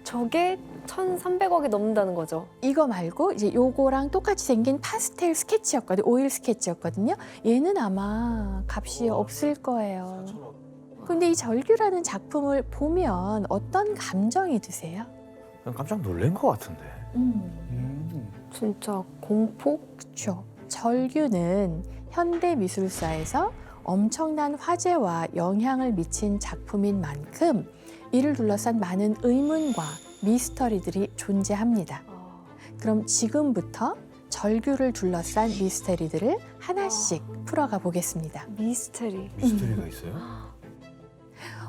저게 1,300억이 넘는다는 거죠. 이거 말고 이제 요거랑 똑같이 생긴 파스텔 스케치였거든요. 오일 스케치였거든요. 얘는 아마 값이 없을 거예요. 근데 이 절규라는 작품을 보면 어떤 감정이 드세요? 그냥 깜짝 놀란 것 같은데. 진짜 공포? 그렇죠. 절규는 현대 미술사에서 엄청난 화제와 영향을 미친 작품인 만큼 이를 둘러싼 많은 의문과 미스터리들이 존재합니다. 그럼 지금부터 절규를 둘러싼 미스터리들을 하나씩 풀어가 보겠습니다. 미스터리. 미스터리가 있어요?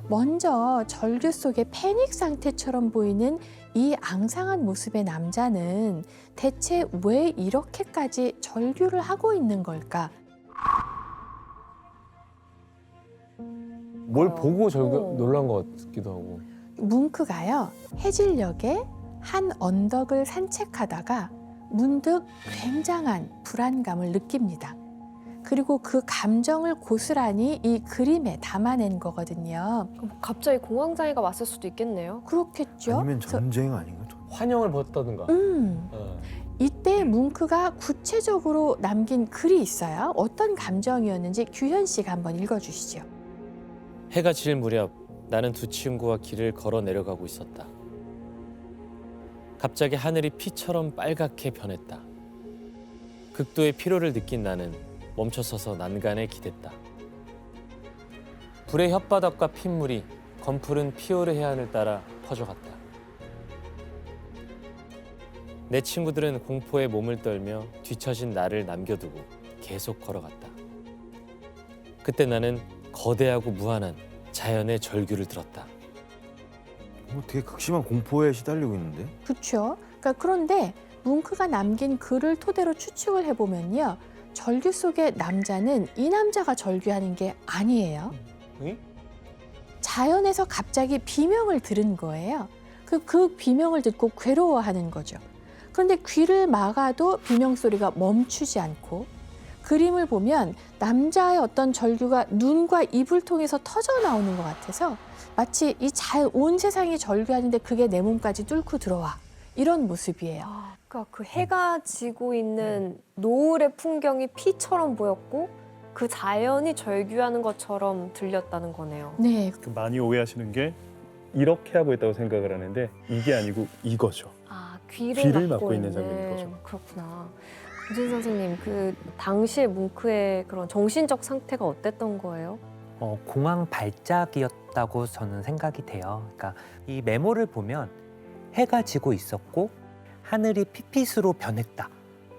먼저 절규 속의 패닉 상태처럼 보이는 이 앙상한 모습의 남자는 대체 왜 이렇게까지 절규를 하고 있는 걸까? 뭘 보고 놀란 것 같기도 하고. 뭉크가요, 해질녘에 한 언덕을 산책하다가 문득 굉장한 불안감을 느낍니다. 그리고 그 감정을 고스란히 이 그림에 담아낸 거거든요. 갑자기 공황장애가 왔을 수도 있겠네요. 그렇겠죠? 아니면 전쟁 아닌가? 환영을 벗다든가. 이때 뭉크가 구체적으로 남긴 글이 있어요. 어떤 감정이었는지 규현 씨가 한번 읽어주시죠. 해가 질 무렵 나는 두 친구와 길을 걸어 내려가고 있었다. 갑자기 하늘이 피처럼 빨갛게 변했다. 극도의 피로를 느낀 나는 멈춰서서 난간에 기댔다. 불의 혓바닥과 핏물이 검푸른 피오르 해안을 따라 퍼져갔다. 내 친구들은 공포에 몸을 떨며 뒤처진 나를 남겨두고 계속 걸어갔다. 그때 나는 거대하고 무한한 자연의 절규를 들었다. 되게 극심한 공포에 시달리고 있는데? 그렇죠. 그런데 뭉크가 남긴 글을 토대로 추측을 해보면요. 절규 속의 남자는 이 남자가 절규하는 게 아니에요. 응? 자연에서 갑자기 비명을 들은 거예요. 그 비명을 듣고 괴로워하는 거죠. 그런데 귀를 막아도 비명 소리가 멈추지 않고 그림을 보면 남자의 어떤 절규가 눈과 입을 통해서 터져 나오는 것 같아서 마치 이 온 세상이 절규하는데 그게 내 몸까지 뚫고 들어와. 이런 모습이에요. 그러니까 그 해가 지고 있는 노을의 풍경이 피처럼 보였고 그 자연이 절규하는 것처럼 들렸다는 거네요. 네. 많이 오해하시는 게 이렇게 하고 있다고 생각을 하는데 이게 아니고 이거죠. 아, 귀를 막고 있는 장면인 거죠. 그렇구나. 구진 선생님, 그 당시에 뭉크의 그런 정신적 상태가 어땠던 거예요? 공황 발작이었다고 저는 생각이 돼요. 그러니까 이 메모를 보면 해가 지고 있었고 하늘이 핏빛으로 변했다.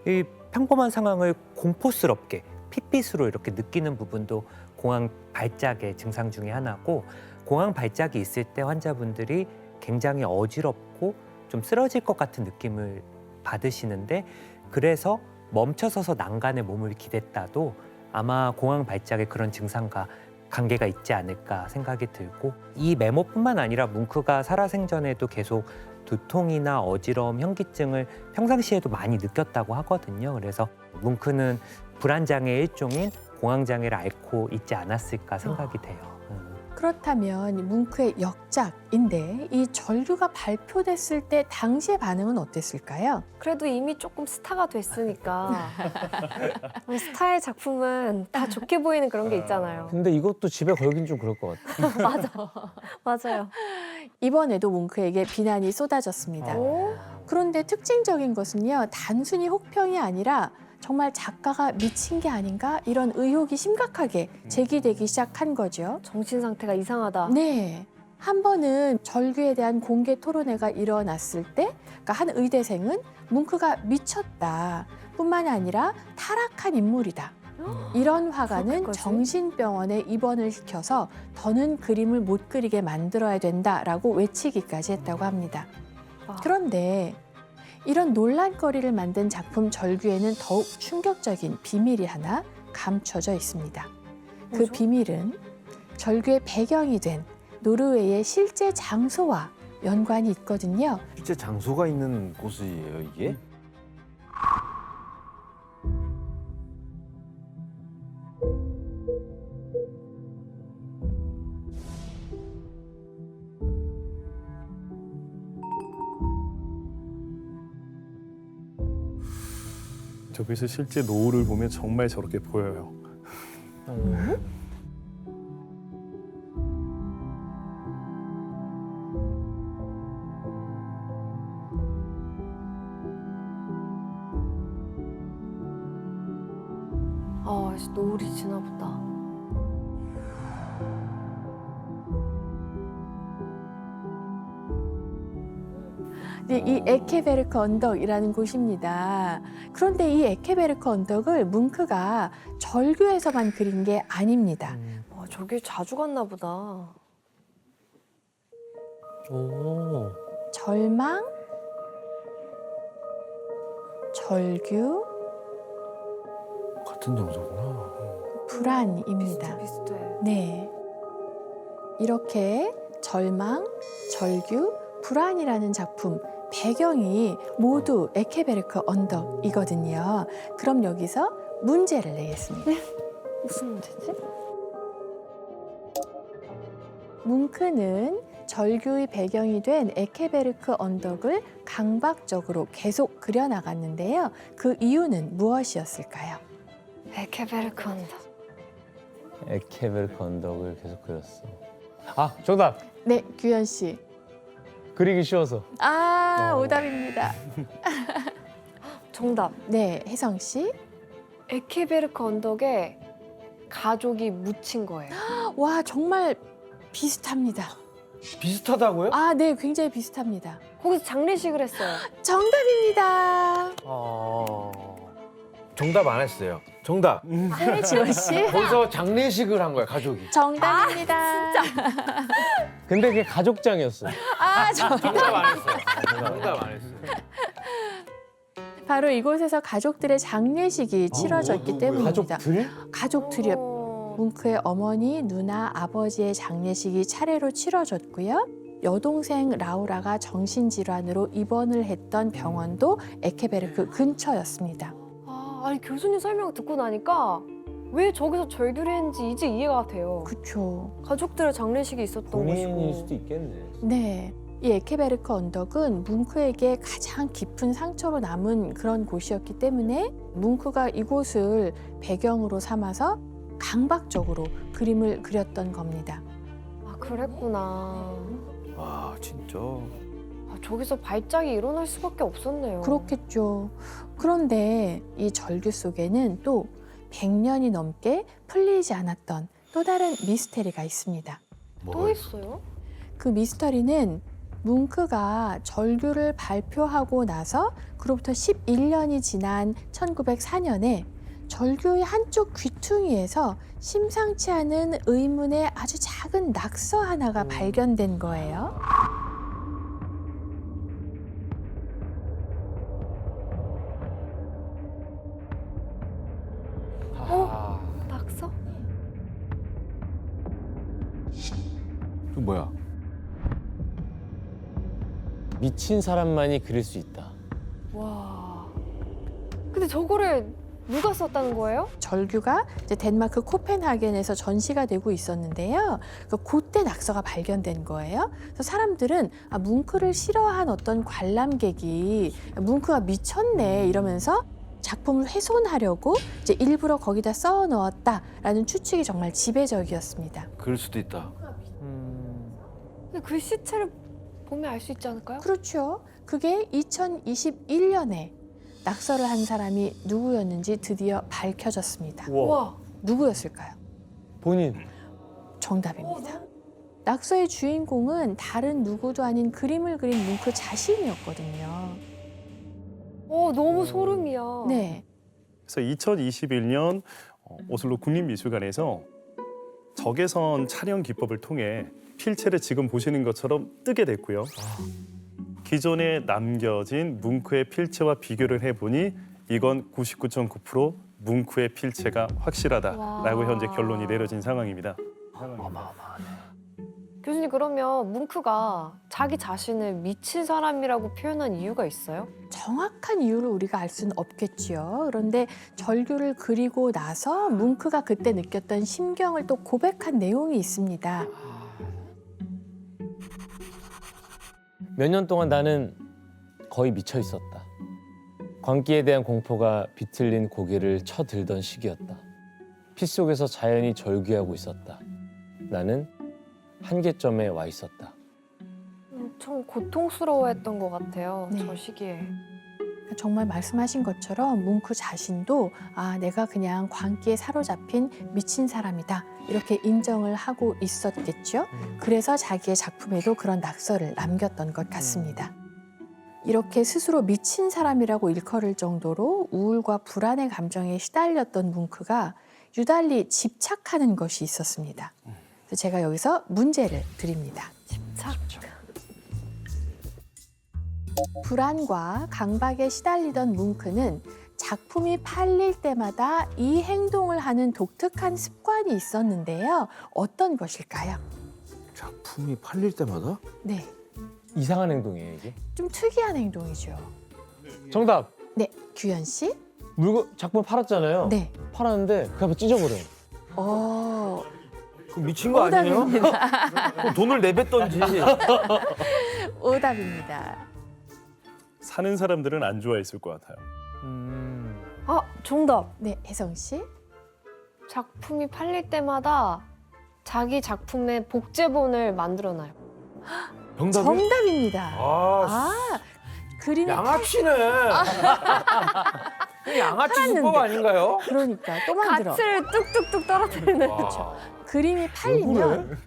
이 평범한 상황을 공포스럽게 핏빛으로 이렇게 느끼는 부분도 공황 발작의 증상 중에 하나고, 공황 발작이 있을 때 환자분들이 굉장히 어지럽고 좀 쓰러질 것 같은 느낌을 받으시는데, 그래서 멈춰서서 난간에 몸을 기댔다도 아마 공황 발작의 그런 증상과 관계가 있지 않을까 생각이 들고, 이 메모뿐만 아니라 뭉크가 살아생전에도 계속 두통이나 어지러움, 현기증을 평상시에도 많이 느꼈다고 하거든요. 그래서 뭉크는 불안장애의 일종인 공황장애를 앓고 있지 않았을까 생각이 돼요. 그렇다면 뭉크의 역작인데 이 절규가 발표됐을 때 당시의 반응은 어땠을까요? 그래도 이미 조금 스타가 됐으니까 스타의 작품은 다 좋게 보이는 그런 게 있잖아요. 근데 이것도 집에 걸긴 좀 그럴 것 같아. 맞아요. 이번에도 뭉크에게 비난이 쏟아졌습니다. 그런데 특징적인 것은요, 단순히 혹평이 아니라 정말 작가가 미친 게 아닌가 이런 의혹이 심각하게 제기되기 시작한 거죠. 정신 상태가 이상하다. 네. 한 번은 절규에 대한 공개 토론회가 일어났을 때, 그러니까 한 의대생은 뭉크가 미쳤다 뿐만 아니라 타락한 인물이다. 이런 화가는 그렇게까지? 정신병원에 입원을 시켜서 더는 그림을 못 그리게 만들어야 된다라고 외치기까지 했다고 합니다. 와. 그런데 이런 논란거리를 만든 작품 절규에는 더욱 충격적인 비밀이 하나 감춰져 있습니다. 그 뭐죠? 비밀은 절규의 배경이 된 노르웨이의 실제 장소와 연관이 있거든요. 실제 장소가 있는 곳이에요, 이게? 저기서 실제 노을을 보면 정말 저렇게 보여요. 아, 노을이 지나 보다. 네, 이 에케베르크 언덕이라는 곳입니다. 그런데 이 에케베르크 언덕을 뭉크가 절규에서만 그린 게 아닙니다. 저기 자주 갔나 보다. 오. 절망, 절규, 같은 장소구나. 불안입니다. 비슷해. 네. 이렇게 절망, 절규, 불안이라는 작품 배경이 모두 에케베르크 언덕이거든요. 그럼 여기서 문제를 내겠습니다. 무슨 문제지? 뭉크는 절규의 배경이 된 에케베르크 언덕을 강박적으로 계속 그려나갔는데요. 그 이유는 무엇이었을까요? 에케베르크 언덕. 에케베르크 언덕을 계속 그렸어. 아, 정답. 네, 규현 씨. 그리기 쉬워서. 오답입니다. 정답. 네, 혜성 씨. 에케베르크 언덕에 가족이 묻힌 거예요. 와, 정말 비슷합니다. 비슷하다고요? 아, 네, 굉장히 비슷합니다. 거기서 장례식을 했어요. 정답입니다. 정답 안 했어요. 정답. 네, 지원 씨. 거기서 장례식을 한 거야, 가족이. 정답입니다. 근데 그게 가족장이었어. 정답 안 했어요. 정답 안 했어요. 바로 이곳에서 가족들의 장례식이 치러졌기 누구예요? 때문입니다. 가족들? 가족들이요. 어. 뭉크의 어머니, 누나, 아버지의 장례식이 차례로 치러졌고요. 여동생 라우라가 정신질환으로 입원을 했던 병원도 에케베르크 근처였습니다. 아니 교수님 설명 듣고 나니까 왜 저기서 절규를 했는지 이제 이해가 돼요. 그쵸. 가족들의 장례식이 있었던 본인일 곳이고. 수도 있겠네. 네. 이 에케베르크 언덕은 뭉크에게 가장 깊은 상처로 남은 그런 곳이었기 때문에 뭉크가 이곳을 배경으로 삼아서 강박적으로 그림을 그렸던 겁니다. 아 그랬구나. 아, 진짜. 저기서 발작이 일어날 수밖에 없었네요. 그렇겠죠. 그런데 이 절규 속에는 또 100년이 넘게 풀리지 않았던 또 다른 미스테리가 있습니다. 또 있어요? 그 미스터리는 뭉크가 절규를 발표하고 나서 그로부터 11년이 지난 1904년에 절규의 한쪽 귀퉁이에서 심상치 않은 의문의 아주 작은 낙서 하나가 발견된 거예요. 낙서? 또 뭐야? 미친 사람만이 그릴 수 있다. 와. 근데 저거를 누가 썼다는 거예요? 절규가 이제 덴마크 코펜하겐에서 전시가 되고 있었는데요. 그때 낙서가 발견된 거예요. 그래서 사람들은 뭉크를 싫어한 어떤 관람객이 뭉크가 미쳤네 이러면서 작품을 훼손하려고 이제 일부러 거기다 써 넣었다라는 추측이 정말 지배적이었습니다. 그럴 수도 있다. 근데 그 시체를 보면 알 수 있지 않을까요? 그렇죠. 그게 2021년에 낙서를 한 사람이 누구였는지 드디어 밝혀졌습니다. 와. 누구였을까요? 본인. 정답입니다. 낙서의 주인공은 다른 누구도 아닌 그림을 그린 뭉크 자신이었거든요. 너무 소름이야. 네. 그래서 2021년 오슬로 국립미술관에서 적외선 촬영 기법을 통해 필체를 지금 보시는 것처럼 뜨게 됐고요. 기존에 남겨진 뭉크의 필체와 비교를 해보니 이건 99.9% 뭉크의 필체가 확실하다라고 와. 현재 결론이 내려진 상황입니다. 교수님 그러면 뭉크가 자기 자신을 미친 사람이라고 표현한 이유가 있어요? 정확한 이유를 우리가 알 수는 없겠지요. 그런데 절규를 그리고 나서 뭉크가 그때 느꼈던 심경을 또 고백한 내용이 있습니다. 몇 년 동안 나는 거의 미쳐 있었다. 광기에 대한 공포가 비틀린 고개를 쳐들던 시기였다. 피 속에서 자연이 절규하고 있었다. 나는 한계점에 와 있었다. 엄청 고통스러워했던 것 같아요. 네. 저 시기에. 정말 말씀하신 것처럼 뭉크 자신도 내가 그냥 광기에 사로잡힌 미친 사람이다. 이렇게 인정을 하고 있었겠죠. 그래서 자기의 작품에도 그런 낙서를 남겼던 것 같습니다. 이렇게 스스로 미친 사람이라고 일컬을 정도로 우울과 불안의 감정에 시달렸던 뭉크가 유달리 집착하는 것이 있었습니다. 그래서 제가 여기서 문제를 드립니다. 집착. 불안과 강박에 시달리던 뭉크는 작품이 팔릴 때마다 이 행동을 하는 독특한 습관이 있었는데요. 어떤 것일까요? 작품이 팔릴 때마다? 네, 이상한 행동이에요 이게. 좀 특이한 행동이죠. 정답. 네, 규현 씨. 작품 팔았잖아요. 네. 팔았는데 그 앞에 찢어버려요. 그럼 미친 거 아니에요? 오답입니다. 그럼 돈을 내뱉던지. 오답입니다. 사는 사람들은 안 좋아했을 것 같아요. 아, 정답. 네, 혜성 씨. 작품이 팔릴 때마다 자기 작품의 복제본을 만들어놔요. 정답이? 정답입니다. 아, 그림이 양아치네. 양아치 팔았는데. 수법 아닌가요? 그러니까 또 만들어. 가치를 뚝뚝뚝 떨어뜨리는. 와. 그림이 팔리면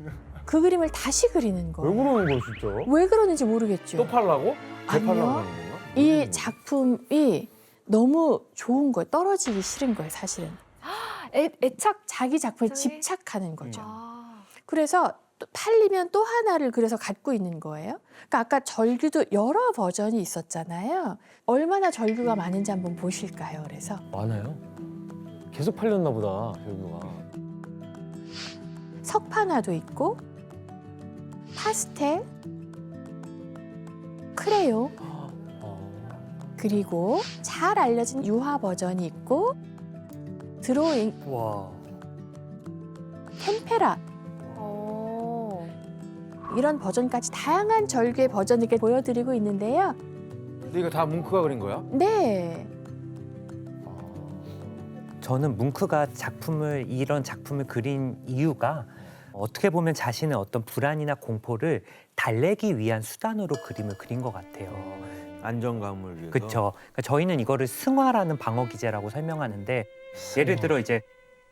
그 그림을 다시 그리는 왜 거예요. 그러는 거야 진짜? 왜 그러는지 모르겠죠. 또 팔라고? 아니요. 재팔라고 하는 건가? 이 작품이 너무 좋은 거예요. 떨어지기 싫은 거예요, 사실은. 애착. 자기 작품에 자기? 집착하는 거죠. 아. 그래서 또 팔리면 또 하나를 그래서 갖고 있는 거예요. 그러니까 아까 절규도 여러 버전이 있었잖아요. 얼마나 절규가 많은지 한번 보실까요? 그래서 많아요. 계속 팔렸나 보다 결국가. 석판화도 있고 파스텔, 크레용, 그리고 잘 알려진 유화 버전이 있고 드로잉, 와. 템페라 이런 버전까지 다양한 절규의 버전을 이렇게 보여드리고 있는데요. 근데 이거 다 뭉크가 그린 거야? 네, 저는 뭉크가 이런 작품을 그린 이유가 어떻게 보면 자신의 어떤 불안이나 공포를 달래기 위한 수단으로 그림을 그린 것 같아요. 안정감을 위해서. 그렇죠. 그러니까 저희는 이거를 승화라는 방어 기제라고 설명하는데 예를 들어 이제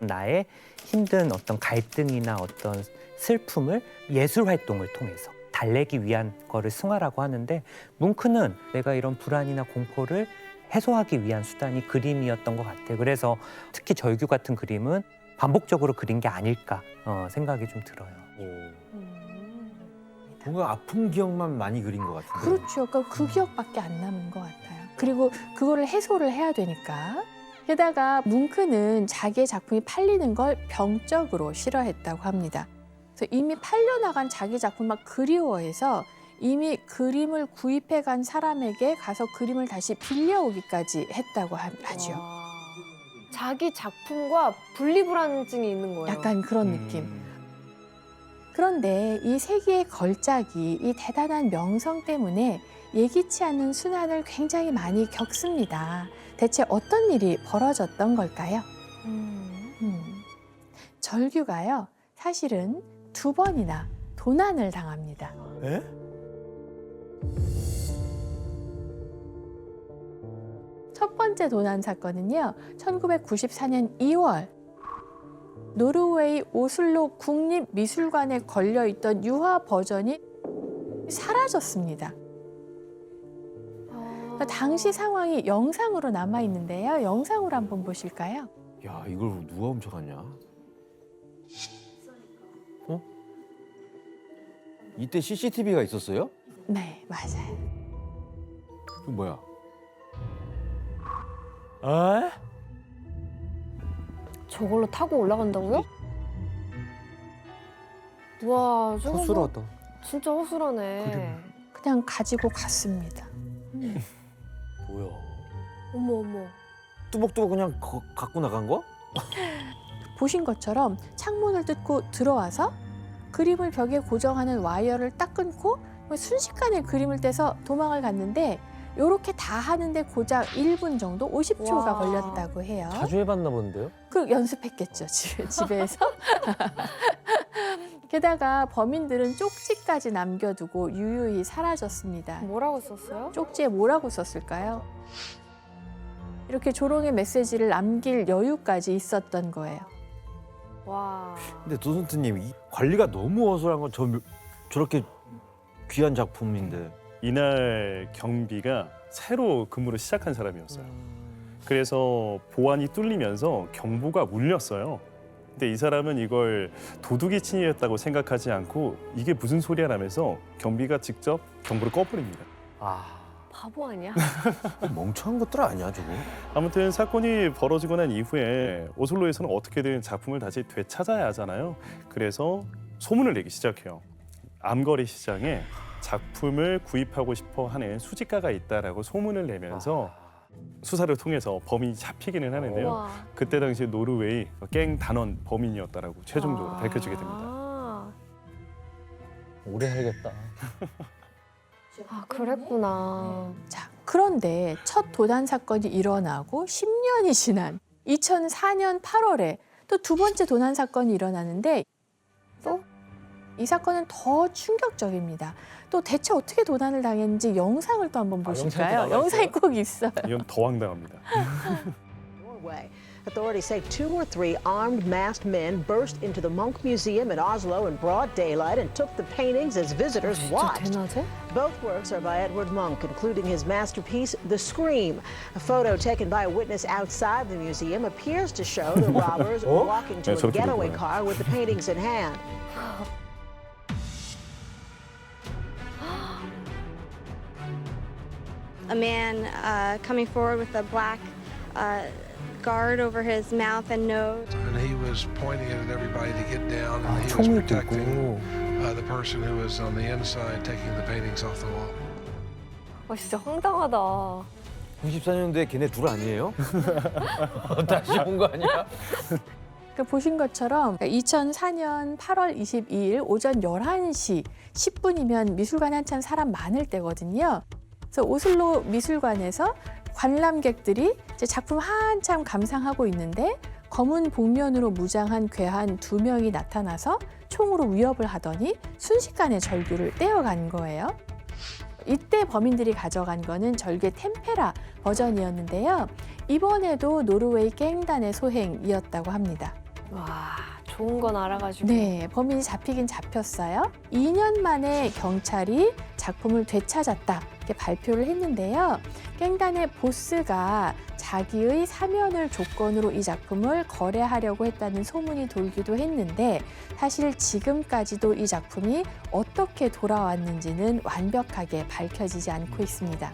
나의 힘든 어떤 갈등이나 어떤 슬픔을 예술 활동을 통해서 달래기 위한 거를 승화라고 하는데 뭉크는 내가 이런 불안이나 공포를 해소하기 위한 수단이 그림이었던 것 같아요. 그래서 특히 절규 같은 그림은 반복적으로 그린 게 아닐까 생각이 좀 들어요. 뭔가 아픈 기억만 많이 그린 것 같은데. 그렇죠. 그러니까 그 기억밖에 안 남은 것 같아요. 그리고 그거를 해소를 해야 되니까. 게다가 뭉크는 자기의 작품이 팔리는 걸 병적으로 싫어했다고 합니다. 그래서 이미 팔려나간 자기 작품을 그리워해서 이미 그림을 구입해간 사람에게 가서 그림을 다시 빌려오기까지 했다고 하죠. 와. 자기 작품과 분리불안증이 있는 거예요. 약간 그런 느낌. 그런데 이 세기의 걸작이 이 대단한 명성 때문에 예기치 않은 순환을 굉장히 많이 겪습니다. 대체 어떤 일이 벌어졌던 걸까요? 절규가요, 사실은 2번이나 도난을 당합니다. 에? 첫 번째 도난 사건은요, 1994년 2월 노르웨이 오슬로 국립미술관에 걸려있던 유화 버전이 사라졌습니다. 그러니까 당시 상황이 영상으로 남아있는데요. 영상으로 한번 보실까요? 야, 이걸 누가 훔쳐갔냐? 어? 이때 CCTV가 있었어요? 네, 맞아요. 이거 뭐야? 에? 저걸로 타고 올라간다고요? 와, 저거 뭐 허술하다. 진짜 허술하네. 그냥 가지고 갔습니다. 뭐야? 어머 어머. 뚜벅뚜벅 그냥 갖고 나간 거? 보신 것처럼 창문을 뚫고 들어와서 그림을 벽에 고정하는 와이어를 딱 끊고 순식간에 그림을 떼서 도망을 갔는데 요렇게 다 하는데 고작 1분 정도 50초가 와. 걸렸다고 해요. 자주 해봤나 본데요? 그 연습했겠죠, 집에서. 게다가 범인들은 쪽지까지 남겨두고 유유히 사라졌습니다. 뭐라고 썼어요? 쪽지에 뭐라고 썼을까요? 이렇게 조롱의 메시지를 남길 여유까지 있었던 거예요. 와. 근데 도슨트님 이 관리가 너무 어설한 건 저렇게 귀한 작품인데. 이날 경비가 새로 근무를 시작한 사람이었어요. 그래서 보안이 뚫리면서 경보가 울렸어요. 근데 이 사람은 이걸 도둑이 침입했다고 생각하지 않고 이게 무슨 소리야라면서 경비가 직접 경보를 꺼버립니다. 아, 바보 아니야? 멍청한 것들 아니야 저거? 아무튼 사건이 벌어지고 난 이후에 오슬로에서는 어떻게든 작품을 다시 되찾아야 하잖아요. 그래서 소문을 내기 시작해요. 암거리 시장에 작품을 구입하고 싶어 하는 수집가가 있다라고 소문을 내면서 수사를 통해서 범인이 잡히기는 하는데요. 와. 그때 당시 노르웨이 갱 단원 범인이었다라고 최종적으로 아. 밝혀지게 됩니다. 오래 살겠다. 아, 그랬구나. 자, 그런데 첫 도난 사건이 일어나고 10년이 지난 2004년 8월에 또 두 번째 도난 사건이 일어나는데 또 이 사건은 더 충격적입니다. 또 대체 어떻게 도난을 당했는지 영상을 또 한번 보실까요? 영상이 또 나와 영상이 꼭 있어요. 이건 더 황당합니다. Norway. Authorities say 2 or 3 armed masked men burst into the Munch Museum in Oslo in broad daylight and took the paintings as visitors 진짜 watched. 대낮에? Both works are by Edward Munch, including his masterpiece, The Scream. A photo taken by a witness outside the museum appears to show the robbers walking to 네, a 저렇게 getaway 보이구나. car with the paintings in hand. A man coming forward with a black guard over his mouth and nose. And he was pointing it at everybody to get down, and 아, he was 총을 protecting 들고. the person who was on the inside taking the paintings off the wall. 와, 진짜 황당하다. 94년도에 걔네 둘 아니에요? 다시 온 거 아니야? 그 보신 것처럼 2004년 8월 22일 오전 11시 10분이면 미술관 한참 사람 많을 때거든요. 그래서 오슬로 미술관에서 관람객들이 이제 작품 한참 감상하고 있는데 검은 복면으로 무장한 괴한 2명이 나타나서 총으로 위협을 하더니 순식간에 절규를 떼어간 거예요. 이때 범인들이 가져간 거는 절규의 템페라 버전이었는데요. 이번에도 노르웨이 갱단의 소행이었다고 합니다. 와, 좋은 건 알아가지고. 네, 범인이 잡히긴 잡혔어요. 2년 만에 경찰이 작품을 되찾았다 이렇게 발표를 했는데요. 갱단의 보스가 자기의 사면을 조건으로 이 작품을 거래하려고 했다는 소문이 돌기도 했는데 사실 지금까지도 이 작품이 어떻게 돌아왔는지는 완벽하게 밝혀지지 않고 있습니다.